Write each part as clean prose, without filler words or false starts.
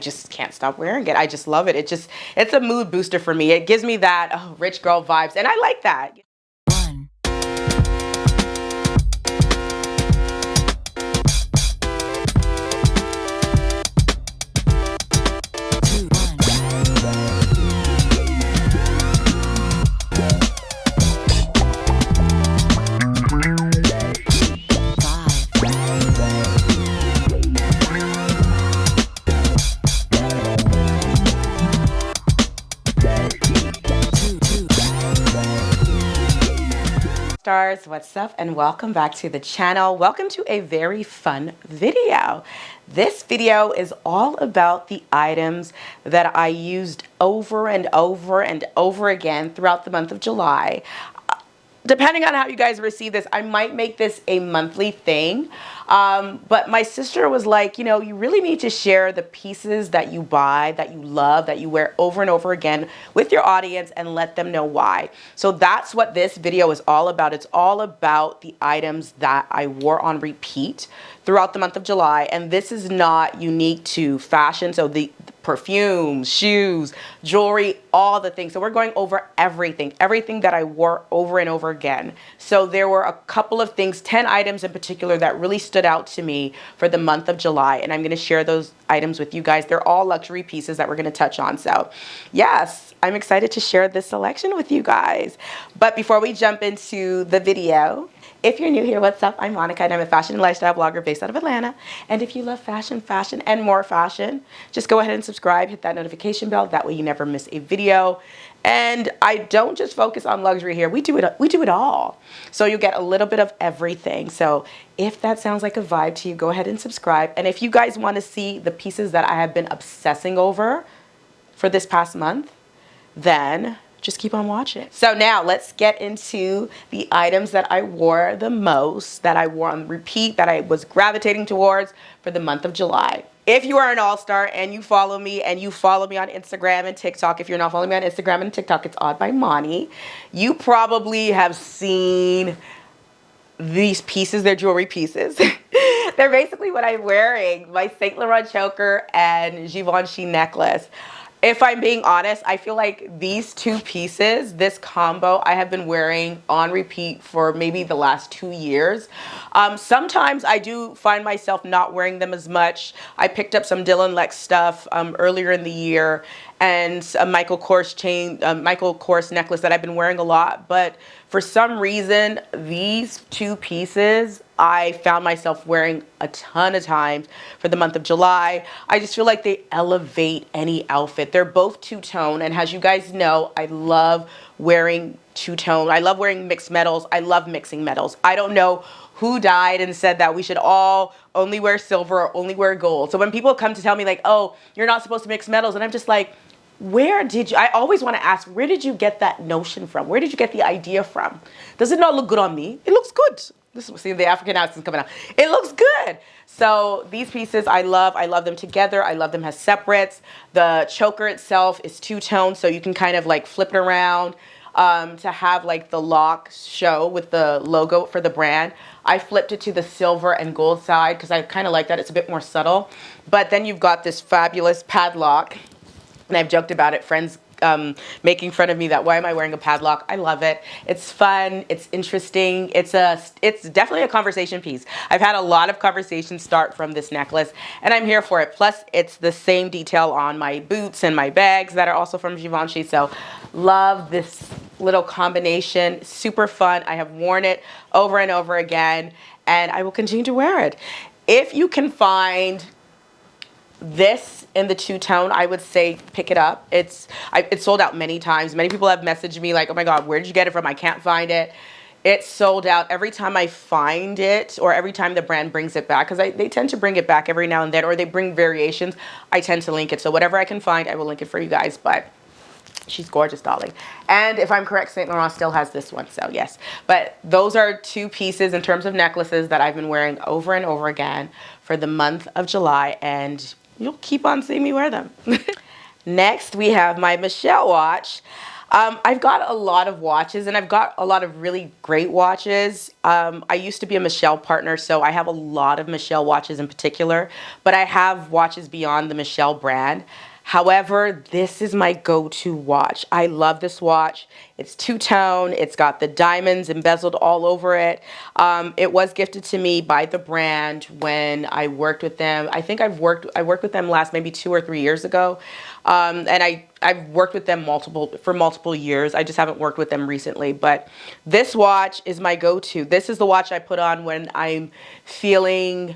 just can't stop wearing it. I just love it. It's a mood booster for me. It gives me that rich girl vibes, and I like that. Stars, what's up, and welcome back to the channel. Welcome to a very fun video. This video is all about the items that I used over and over and over again throughout the month of July. Depending on how you guys receive this, I might make this a monthly thing. But my sister was like, you know, you really need to share the pieces that you buy, that you love, that you wear over and over again with your audience and let them know why. So that's what this video is all about. It's all about the items that I wore on repeat throughout the month of July. And this is not unique to fashion. So the perfumes, shoes, jewelry, all the things. So we're going over everything that I wore over and over again. So there were a couple of things, 10 items in particular, that really stood out to me for the month of July. And I'm going to share those items with you guys. They're all luxury pieces that we're going to touch on. So yes, I'm excited to share this selection with you guys. But before we jump into the video, if you're new here, what's up? I'm Monica, and I'm a fashion and lifestyle blogger based out of Atlanta. And if you love fashion, and more fashion, just go ahead and subscribe, hit that notification bell. That way you never miss a video. And I don't just focus on luxury here. We do it all. So you get a little bit of everything. So if that sounds like a vibe to you, go ahead and subscribe. And if you guys want to see the pieces that I have been obsessing over for this past month, then just keep on watching. So now let's get into the items that I wore the most, that I wore on repeat, that I was gravitating towards for the month of July. If you are an all-star and you follow me on Instagram and TikTok, if you're not following me on Instagram and TikTok, it's Odd by Moni. You probably have seen these pieces. They're jewelry pieces. They're basically what I'm wearing, my Saint Laurent choker and Givenchy necklace. If I'm being honest, I feel like these two pieces, this combo, I have been wearing on repeat for maybe the last 2 years. Sometimes I do find myself not wearing them as much. I picked up some Dylan Lex stuff earlier in the year, and a Michael Kors necklace that I've been wearing a lot. But for some reason, these two pieces, I found myself wearing a ton of times for the month of July. I just feel like they elevate any outfit. They're both two-tone, and as you guys know, I love wearing two-tone. I love wearing mixed metals. I love mixing metals. I don't know who died and said that we should all only wear silver or only wear gold. So when people come to tell me like, oh, you're not supposed to mix metals, and I'm just like, I always want to ask, where did you get that notion from? Where did you get the idea from? Does it not look good on me? It looks good. See, the African accent's coming out. It looks good. So these pieces I love them together. I love them as separates. The choker itself is two-tone, so you can kind of like flip it around to have like the lock show with the logo for the brand. I flipped it to the silver and gold side because I kind of like that. It's a bit more subtle. But then you've got this fabulous padlock. And I've joked about it, friends making fun of me that why am I wearing a padlock? I love it. It's fun. It's interesting. It's definitely a conversation piece. I've had a lot of conversations start from this necklace, and I'm here for it. Plus, it's the same detail on my boots and my bags that are also from Givenchy. So love this little combination. Super fun. I have worn it over and over again, and I will continue to wear it. If you can find this in the two-tone, I would say pick it up. It's sold out many times. Many people have messaged me like, oh my God, where did you get it from? I can't find it. It's sold out every time I find it, or every time the brand brings it back, because they tend to bring it back every now and then, or they bring variations. I tend to link it. So whatever I can find, I will link it for you guys. But she's gorgeous, darling. And if I'm correct, Saint Laurent still has this one, so yes. But those are two pieces in terms of necklaces that I've been wearing over and over again for the month of July, and you'll keep on seeing me wear them. Next, we have my Michelle watch. I've got a lot of watches, and I've got a lot of really great watches. I used to be a Michelle partner, so I have a lot of Michelle watches in particular, but I have watches beyond the Michelle brand. However, this is my go-to watch. I love this watch. It's two-tone. It's got the diamonds embezzled all over it. It was gifted to me by the brand when I worked with them. I think I worked with them last maybe 2 or 3 years ago, and I've worked with them for multiple years. I just haven't worked with them recently. But this watch is my go-to. This is the watch I put on when I'm feeling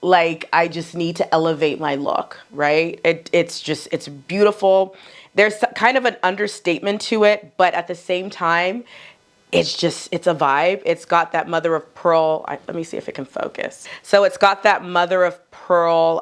like I just need to elevate my look, right? It's beautiful. There's kind of an understatement to it, but at the same time, it's a vibe. It's got that mother of pearl. Let me see if it can focus. So it's got that mother of pearl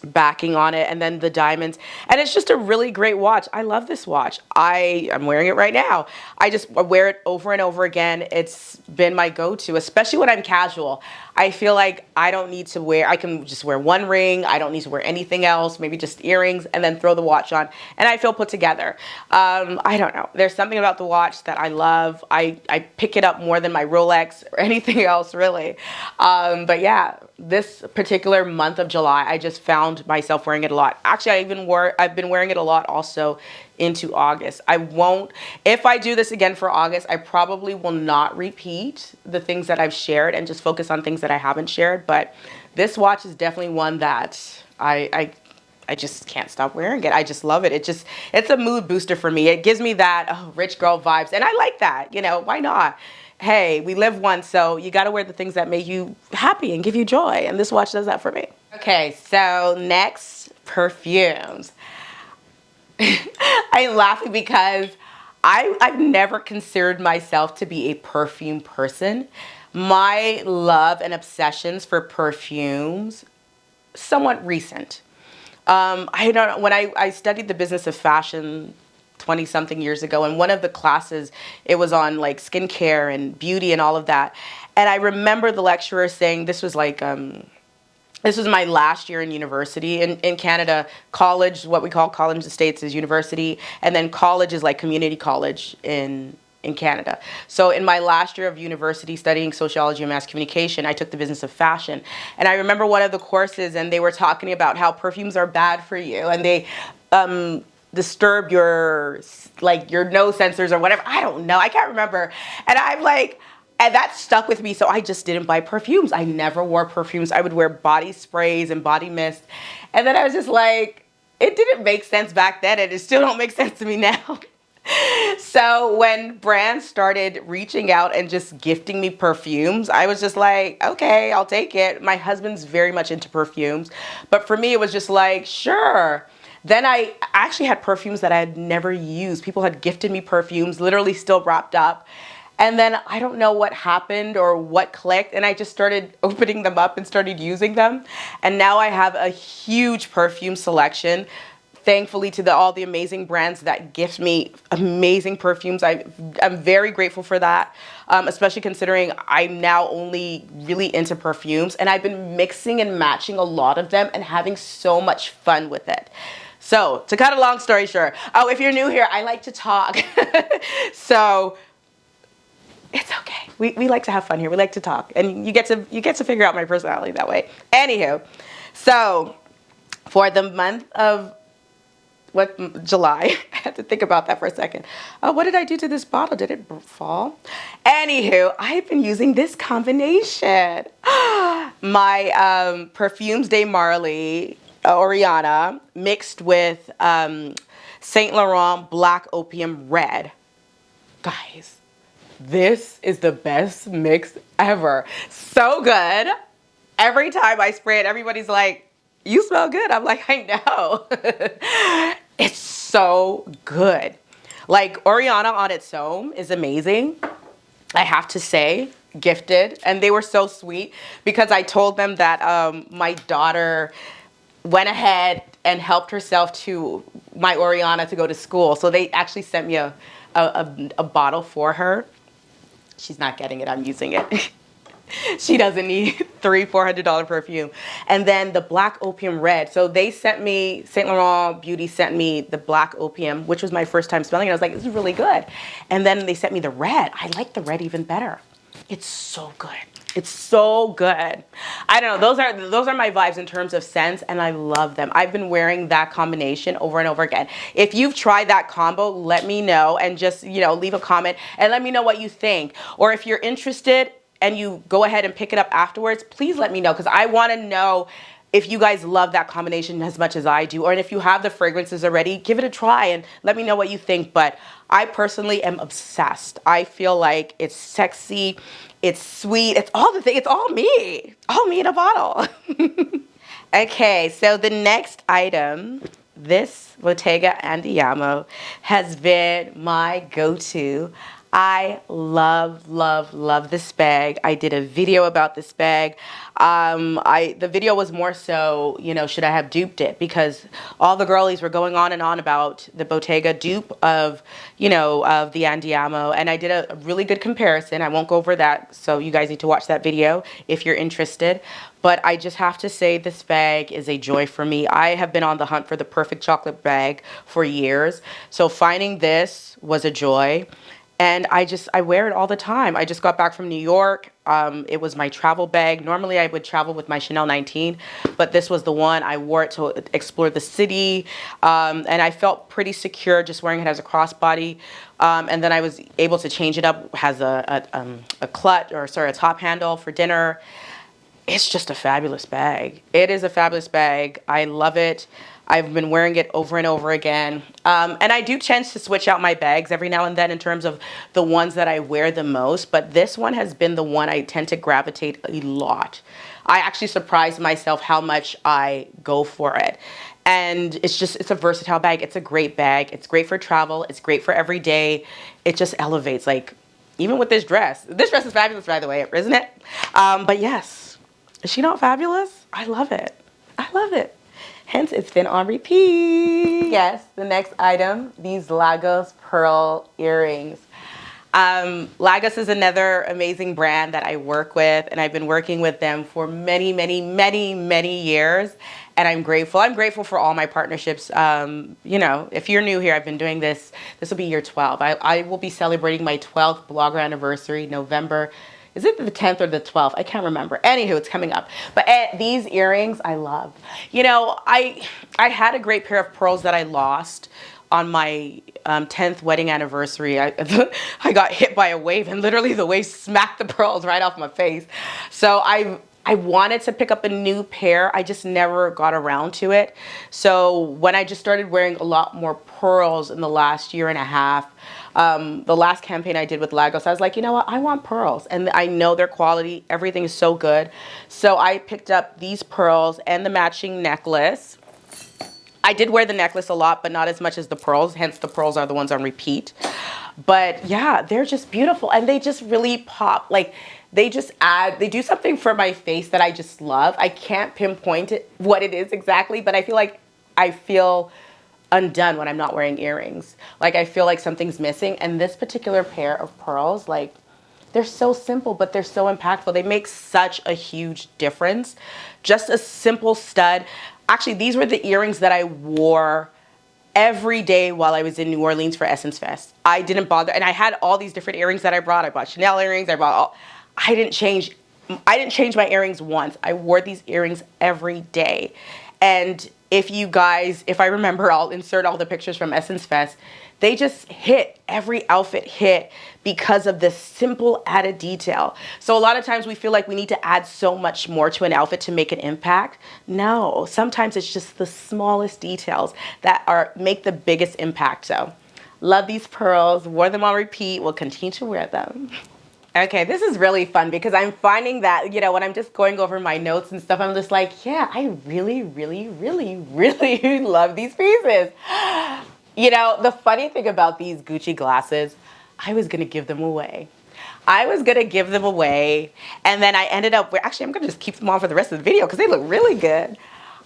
backing on it, and then the diamonds, and it's just a really great watch. I love this watch. I'm wearing it right now. I just wear it over and over again. It's been my go-to, especially when I'm casual. I feel like I can just wear one ring. I don't need to wear anything else, maybe just earrings, and then throw the watch on, and I feel put together. I don't know. There's something about the watch that I love. I pick it up more than my Rolex or anything else, really. But yeah, this particular month of July, I just found myself wearing it a lot. Actually, I've been wearing it a lot also into August. If I do this again for August, I probably will not repeat the things that I've shared and just focus on things that I haven't shared. But this watch is definitely one that I just can't stop wearing it. I just love it. It's a mood booster for me. It gives me that rich girl vibes, and I like that. Why not? Hey, we live once, so you got to wear the things that make you happy and give you joy, and this watch does that for me. Okay, so next, perfumes. I'm laughing because I've never considered myself to be a perfume person. My love and obsessions for perfumes, somewhat recent. I don't know, when I studied the business of fashion 20 something years ago, and one of the classes, it was on like skincare and beauty and all of that. And I remember the lecturer saying, this was my last year in university. In Canada, college, what we call college in the States, is university, and then college is like community college in Canada. So in my last year of university studying sociology and mass communication, I took the business of fashion. And I remember one of the courses, and they were talking about how perfumes are bad for you, and they disturb your nose sensors or whatever. I don't know. I can't remember. And and that stuck with me, so I just didn't buy perfumes. I never wore perfumes. I would wear body sprays and body mist. And then I was just like, it didn't make sense back then, and it still don't make sense to me now. So when brands started reaching out and just gifting me perfumes, I was just like, okay, I'll take it. My husband's very much into perfumes, but for me, it was just like, sure. Then I actually had perfumes that I had never used. People had gifted me perfumes, literally still wrapped up. And then I don't know what happened or what clicked, and I just started opening them up and started using them. And now I have a huge perfume selection, thankfully to all the amazing brands that gift me amazing perfumes. I'm very grateful for that, especially considering I'm now only really into perfumes, and I've been mixing and matching a lot of them and having so much fun with it. So to cut a long story short, if you're new here, I like to talk. So it's okay. We like to have fun here. We like to talk, and you get to figure out my personality that way. Anywho, so for the month of July, I had to think about that for a second. What did I do to this bottle? Did it fall? Anywho, I've been using this combination. My Perfumes de Marly Oriana mixed with Saint Laurent Black Opium Red. Guys, this is the best mix ever. So good. Every time I spray it, everybody's like, you smell good. I'm like, I know. It's so good. Like, Oriana on its own is amazing, I have to say. Gifted. And they were so sweet because I told them that my daughter went ahead and helped herself to my Oriana to go to school. So they actually sent me a bottle for her. She's not getting it. I'm using it. She doesn't need $300-400 perfume. And then the black opium red. So they sent me, Saint Laurent Beauty sent me the black opium, which was my first time smelling it. I was like, this is really good. And then they sent me the red. I like the red even better. It's so good. It's so good. I don't know. Those are my vibes in terms of scents, and I love them. I've been wearing that combination over and over again. If you've tried that combo, let me know, and just, you know, leave a comment and let me know what you think. Or if you're interested and you go ahead and pick it up afterwards, please let me know, because I want to know if you guys love that combination as much as I do, or if you have the fragrances already, give it a try and let me know what you think. But I personally am obsessed. I feel like it's sexy, it's sweet, it's all the things, it's all me in a bottle. Okay, so the next item, this Bottega Andiamo has been my go-to. I love, love, love this bag. I did a video about this bag. The video was more so, you know, should I have duped it? Because all the girlies were going on and on about the Bottega dupe of, you know, of the Andiamo. And I did a really good comparison. I won't go over that, so you guys need to watch that video if you're interested. But I just have to say this bag is a joy for me. I have been on the hunt for the perfect chocolate bag for years. So finding this was a joy. And I wear it all the time. I just got back from New York. It was my travel bag. Normally I would travel with my Chanel 19, but this was the one. I wore it to explore the city. And I felt pretty secure just wearing it as a crossbody. And then I was able to change it up. It has a clutch, or sorry, a top handle for dinner. It's just a fabulous bag. It is a fabulous bag. I love it. I've been wearing it over and over again. And I do tend to switch out my bags every now and then in terms of the ones that I wear the most. But this one has been the one I tend to gravitate a lot. I actually surprised myself how much I go for it. And it's a versatile bag. It's a great bag. It's great for travel. It's great for every day. It just elevates, like, even with this dress. This dress is fabulous, by the way, isn't it? But yes, is she not fabulous? I love it. I love it. Hence, it's been on repeat. Yes, the next item, these Lagos pearl earrings. Lagos is another amazing brand that I work with, and I've been working with them for many, many, many, many years, and I'm grateful. I'm grateful for all my partnerships. You know, if you're new here, I've been doing this. This will be year 12. I will be celebrating my 12th blogger anniversary, November. Is it the 10th or the 12th? I can't remember. Anywho, it's coming up. But these earrings, I love. You know, I had a great pair of pearls that I lost on my 10th wedding anniversary. I got hit by a wave, and literally the wave smacked the pearls right off my face. So I wanted to pick up a new pair. I just never got around to it. So when I just started wearing a lot more pearls in the last year and a half, the last campaign I did with Lagos, I was like, you know what? I want pearls, and I know their quality. Everything is so good. So I picked up these pearls and the matching necklace. I did wear the necklace a lot, but not as much as the pearls. Hence, the pearls are the ones on repeat. But yeah, they're just beautiful, and they just really pop. Like, they do something for my face that I just love. I can't pinpoint what it is exactly, but I feel undone when I'm not wearing earrings. Like, I feel like something's missing. And this particular pair of pearls, like, they're so simple, but they're so impactful. They make such a huge difference. Just a simple stud. Actually, these were the earrings that I wore every day while I was in New Orleans for Essence Fest. I didn't bother. And I had all these different earrings that I brought. I bought Chanel earrings. I didn't change my earrings once. I wore these earrings every day. And if I remember, I'll insert all the pictures from Essence Fest. They just hit, every outfit hit because of this simple added detail. So a lot of times we feel like we need to add so much more to an outfit to make an impact. No, sometimes it's just the smallest details that make the biggest impact. So love these pearls, wore them on repeat, will continue to wear them. Okay, this is really fun because I'm finding that, you know, when I'm just going over my notes and stuff, I'm just like, yeah, I really, really, really, really love these pieces. You know, the funny thing about these Gucci glasses, I was going to give them away. And then I ended up, actually, I'm going to just keep them on for the rest of the video because they look really good.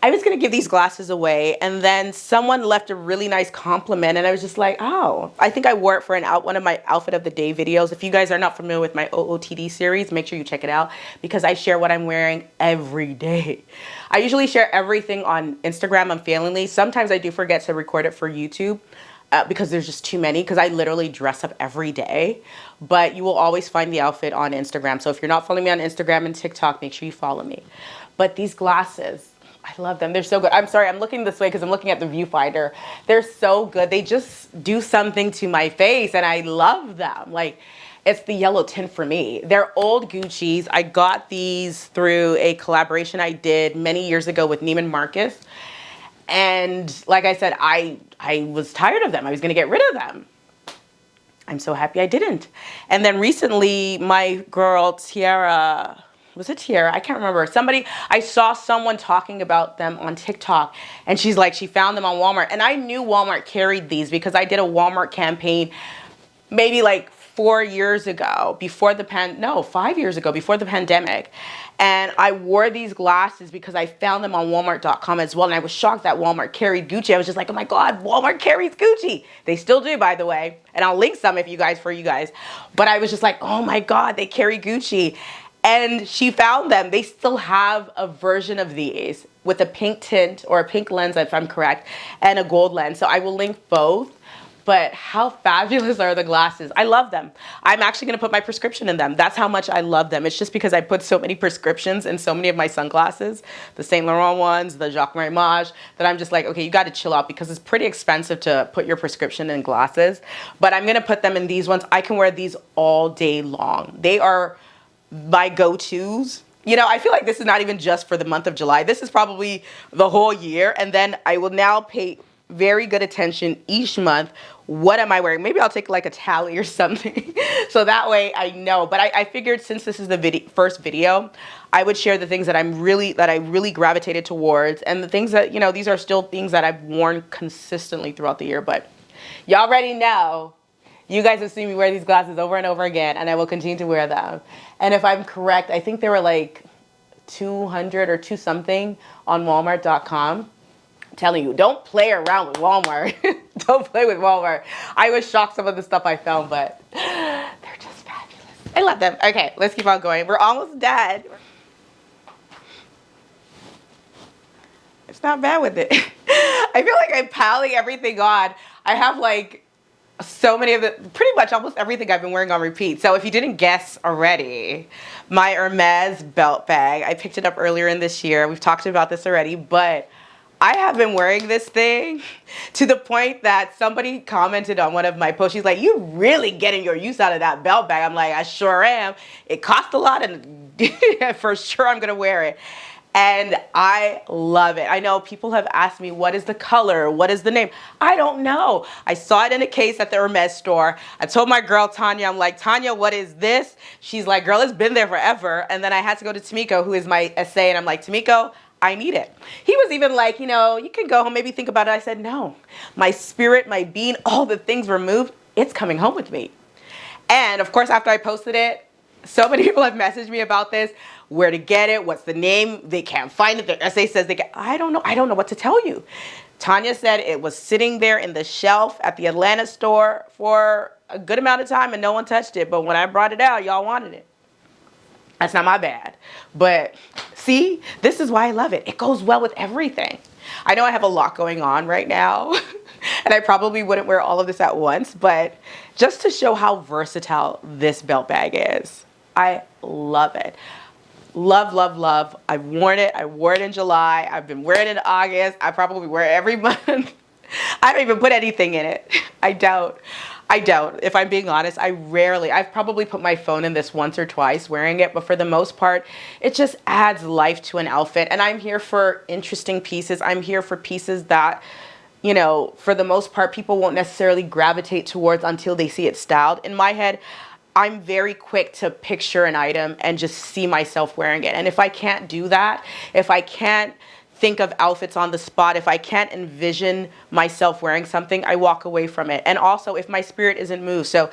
I was gonna give these glasses away, and then someone left a really nice compliment, and I was just like, oh, I think I wore it for one of my outfit of the day videos. If you guys are not familiar with my OOTD series, make sure you check it out because I share what I'm wearing every day. I usually share everything on Instagram unfailingly. Sometimes I do forget to record it for YouTube. Because there's just too many, because I literally dress up every day. But you will always find the outfit on Instagram. So if you're not following me on Instagram and TikTok, make sure you follow me. But these glasses, I love them. They're so good. I'm sorry, I'm looking this way because I'm looking at the viewfinder. They're so good. They just do something to my face, and I love them. Like, it's the yellow tint for me. They're old Gucci's. I got these through a collaboration I did many years ago with Neiman Marcus. And like I said, I was tired of them. I was going to get rid of them. I'm so happy I didn't. And then recently, my girl Tiara, was it Tiara? I can't remember. I saw someone talking about them on TikTok, and she's like, she found them on Walmart. And I knew Walmart carried these because I did a Walmart campaign maybe like 5 years ago, before the pandemic. And I wore these glasses because I found them on Walmart.com as well. And I was shocked that Walmart carried Gucci. I was just like, oh my God, Walmart carries Gucci. They still do, by the way. And I'll link some for you guys. But I was just like, oh my God, they carry Gucci. And she found them. They still have a version of these with a pink tint, or a pink lens, if I'm correct, and a gold lens. So I will link both. But how fabulous are the glasses? I love them. I'm actually gonna put my prescription in them. That's how much I love them. It's just because I put so many prescriptions in so many of my sunglasses, the Saint Laurent ones, the Jacques Marimage, that I'm just like, okay, you gotta chill out because it's pretty expensive to put your prescription in glasses. But I'm gonna put them in these ones. I can wear these all day long. They are my go-tos. You know, I feel like this is not even just for the month of July. This is probably the whole year. And then I will now pay very good attention each month. What am I wearing? Maybe I'll take like a tally or something so that way I know. But I figured since this is the first video, I would share the things that I really gravitated towards, and the things that, you know, these are still things that I've worn consistently throughout the year. But y'all already know, you guys have seen me wear these glasses over and over again, and I will continue to wear them. And if I'm correct, I think they were like 200 or 2 something on Walmart.com. Telling you, don't play around with Walmart. Don't play with Walmart. I was shocked some of the stuff I found, but they're just fabulous. I love them. Okay, let's keep on going. We're almost done. It's not bad with it. I feel like I'm piling everything on. I have like so many of pretty much almost everything I've been wearing on repeat. So if you didn't guess already, my Hermes Belt bag, I picked it up earlier in this year. We've talked about this already, but I have been wearing this thing to the point that somebody commented on one of my posts. She's like, you really getting your use out of that belt bag. I'm like, I sure am. It cost a lot, and for sure I'm going to wear it. And I love it. I know people have asked me, what is the color? What is the name? I don't know. I saw it in a case at the Hermes store. I told my girl, Tanya, I'm like, Tanya, what is this? She's like, girl, it's been there forever. And then I had to go to Tamiko, who is my SA, and I'm like, Tamiko, I need it. He was even like, you know, you can go home, maybe think about it. I said, no, my spirit, my being, all the things removed, it's coming home with me. And of course, after I posted it, so many people have messaged me about this, where to get it, what's the name, they can't find it. Their SA says I don't know what to tell you. Tanya said it was sitting there in the shelf at the Atlanta store for a good amount of time and no one touched it. But when I brought it out, y'all wanted it. That's not my bad. But see, this is why I love it. It goes well with everything. I know I have a lot going on right now, and I probably wouldn't wear all of this at once, but just to show how versatile this belt bag is. I love it. Love, love, love. I've worn it. I wore it in July. I've been wearing it in August. I probably wear it every month. I don't even put anything in it. I doubt. If I'm being honest, I've probably put my phone in this once or twice wearing it, but for the most part, it just adds life to an outfit. And I'm here for interesting pieces. I'm here for pieces that, you know, for the most part, people won't necessarily gravitate towards until they see it styled. In my head, I'm very quick to picture an item and just see myself wearing it. And if I can't do that, if I can't think of outfits on the spot, if I can't envision myself wearing something, I walk away from it. And also if my spirit isn't moved. So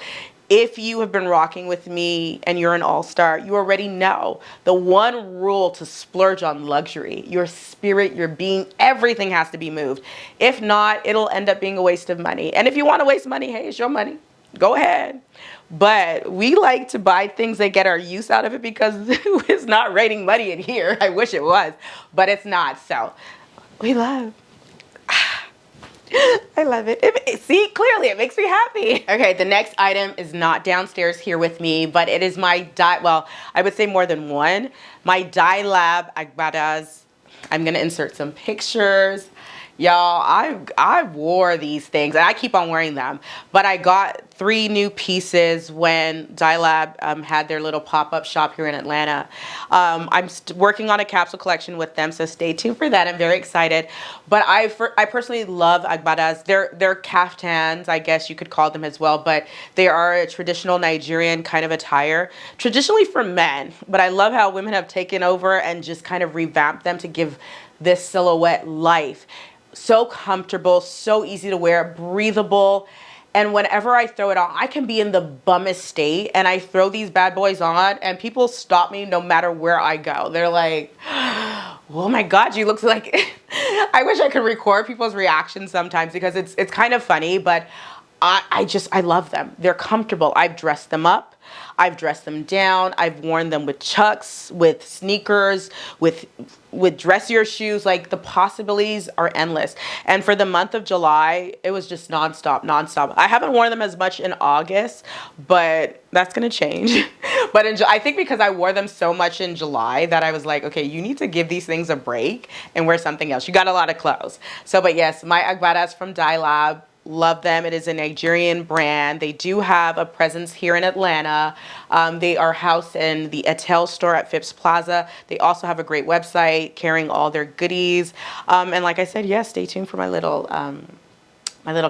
If you have been rocking with me and you're an all-star, you already know the one rule to splurge on luxury: your spirit, your being, everything has to be moved. If not, it'll end up being a waste of money. And if you want to waste money, hey, it's your money. Go ahead. But we like to buy things that get our use out of it, because it's not raining money in here. I wish it was, but it's not. So we love. I love it. See, clearly it makes me happy. Okay, the next item is not downstairs here with me, but it is my well, I would say more than one. My Dye Lab Agbadas. I'm gonna insert some pictures. Y'all, I wore these things and I keep on wearing them, but I got 3 new pieces when Dye Lab had their little pop-up shop here in Atlanta. I'm working on a capsule collection with them, so stay tuned for that. I'm very excited. But I personally love agbadas. They're kaftans, I guess you could call them as well, but they are a traditional Nigerian kind of attire, traditionally for men. But I love how women have taken over and just kind of revamped them to give this silhouette life. So comfortable, so easy to wear, breathable. And whenever I throw it on, I can be in the bummest state and I throw these bad boys on and people stop me no matter where I go. They're like, oh my God, you look like, I wish I could record people's reactions sometimes, because it's kind of funny, but I love them. They're comfortable. I've dressed them up. I've dressed them down. I've worn them with chucks, with sneakers, with dressier shoes. Like, the possibilities are endless. And for the month of July, it was just nonstop. I haven't worn them as much in August, but that's gonna change. But I think because I wore them so much in July that I was like, okay, you need to give these things a break and wear something else. You got a lot of clothes. So, but yes, my Agbadas from Dye Lab. Love them. It is a Nigerian brand. They do have a presence here in Atlanta. They are housed in the Etel store at Phipps Plaza. They also have a great website carrying all their goodies. And like I said, yes, stay tuned for my little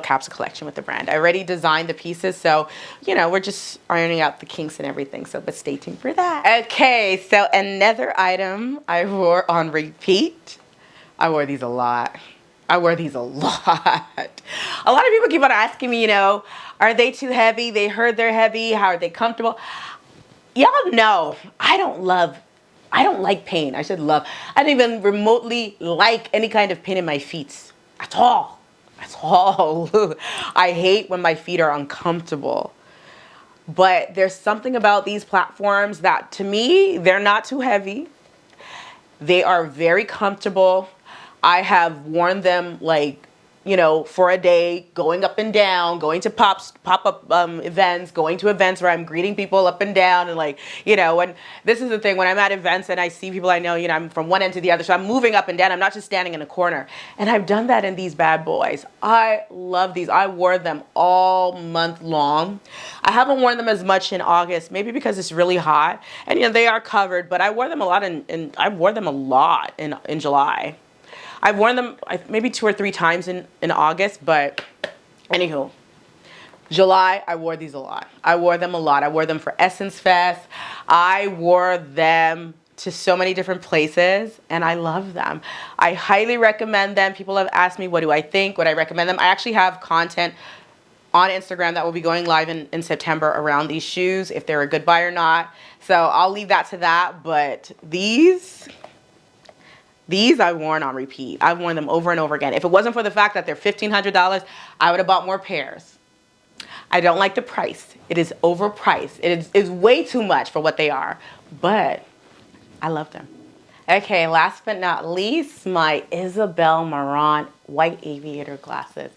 capsule collection with the brand. I already designed the pieces, so, you know, we're just ironing out the kinks and everything. So, but stay tuned for that. Okay, so another item I wore on repeat. I wore these a lot. A lot of people keep on asking me, you know, are they too heavy? They heard they're heavy. How are they comfortable? Y'all know I don't like pain. I don't even remotely like any kind of pain in my feet at all. I hate when my feet are uncomfortable. But there's something about these platforms that, to me, they're not too heavy. They are very comfortable. I have worn them, like, you know, for a day, going up and down, going to pop-up events, going to events where I'm greeting people up and down, and, like, you know, when this is the thing, when I'm at events and I see people I know, you know, I'm from one end to the other, so I'm moving up and down. I'm not just standing in a corner. And I've done that in these bad boys. I love these. I wore them all month long. I haven't worn them as much in August, maybe because it's really hot, and, you know, they are covered, but I wore them a lot I wore them a lot in July. I've worn them maybe 2 or 3 times in August, but anywho, July, I wore these a lot. I wore them a lot. I wore them for Essence Fest. I wore them to so many different places, and I love them. I highly recommend them. People have asked me, what do I think? Would I recommend them? I actually have content on Instagram that will be going live in September around these shoes, if they're a good buy or not. So I'll leave that to that, but these I've worn on repeat. I've worn them over and over again. If it wasn't for the fact that they're $1,500, I would have bought more pairs. I don't like the price. It is overpriced. It is way too much for what they are, but I love them. Okay, last but not least, my Isabel Marant white aviator glasses.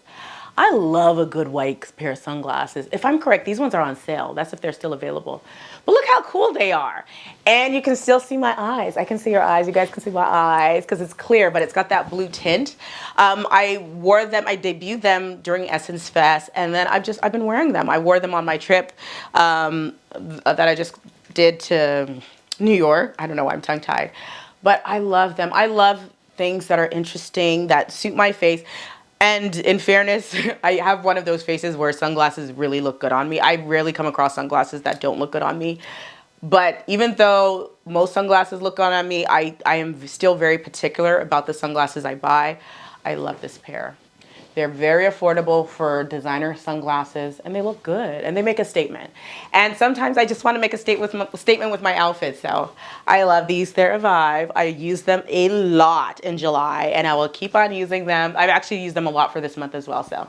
I love a good white pair of sunglasses. If I'm correct, these ones are on sale. That's if they're still available. But look how cool they are. And you can still see my eyes. I can see your eyes. You guys can see my eyes because it's clear, but it's got that blue tint. I wore them, I debuted them during Essence Fest, and then I've been wearing them. I wore them on my trip that I just did to New York. I don't know why I'm tongue-tied. But I love them. I love things that are interesting, that suit my face. And in fairness, I have one of those faces where sunglasses really look good on me. I rarely come across sunglasses that don't look good on me. But even though most sunglasses look good on me, I am still very particular about the sunglasses I buy. I love this pair. They're very affordable for designer sunglasses, and they look good, and they make a statement. And sometimes I just want to make a statement with my outfit, so I love these. They're a vibe. I use them a lot in July, and I will keep on using them. I've actually used them a lot for this month as well, so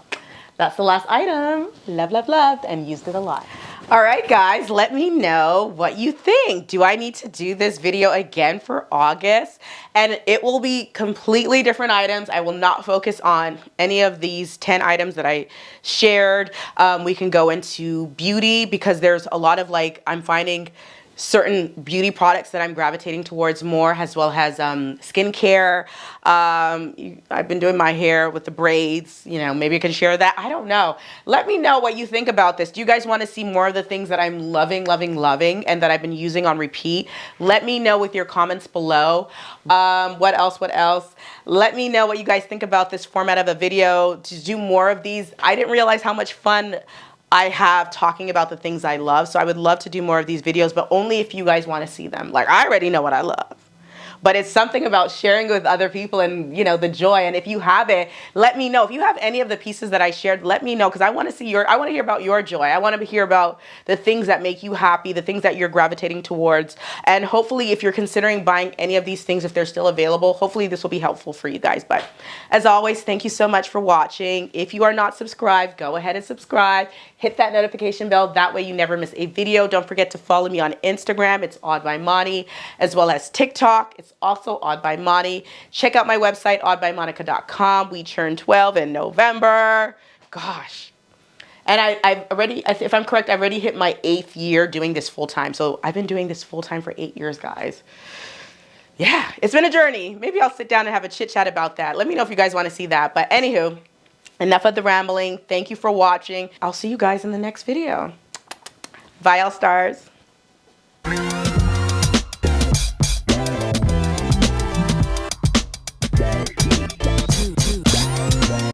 that's the last item. Love, love, loved, and used it a lot. All right, guys, let me know what you think. Do I need to do this video again for August? And it will be completely different items. I will not focus on any of these 10 items that I shared. We can go into beauty because there's a lot of I'm finding certain beauty products that I'm gravitating towards more, as well as skincare. I've been doing my hair with the braids. Maybe you can share that. I don't know. Let me know what you think about this. Do you guys want to see more of the things that I'm loving, loving, loving, and that I've been using on repeat? Let me know with your comments below. What else? Let me know what you guys think about this format of a video, to do more of these. I didn't realize how much fun I have talking about the things I love. So I would love to do more of these videos, but only if you guys want to see them. I already know what I love. But it's something about sharing with other people and, the joy. And if you have it, let me know. If you have any of the pieces that I shared, let me know, because I want to hear about your joy. I want to hear about the things that make you happy, the things that you're gravitating towards. And hopefully, if you're considering buying any of these things, if they're still available, hopefully this will be helpful for you guys. But as always, thank you so much for watching. If you are not subscribed, go ahead and subscribe. Hit that notification bell. That way you never miss a video. Don't forget to follow me on Instagram. It's Odd by Moni, as well as TikTok. It's also Odd by Moni. Check out my website, oddbymonica.com. We turned 12 in November. Gosh. And I've already, if I'm correct, I've already hit my 8th year doing this full time. So I've been doing this full time for 8 years, guys. Yeah, it's been a journey. Maybe I'll sit down and have a chit chat about that. Let me know if you guys want to see that. But anywho, enough of the rambling. Thank you for watching. I'll see you guys in the next video. Bye, all stars.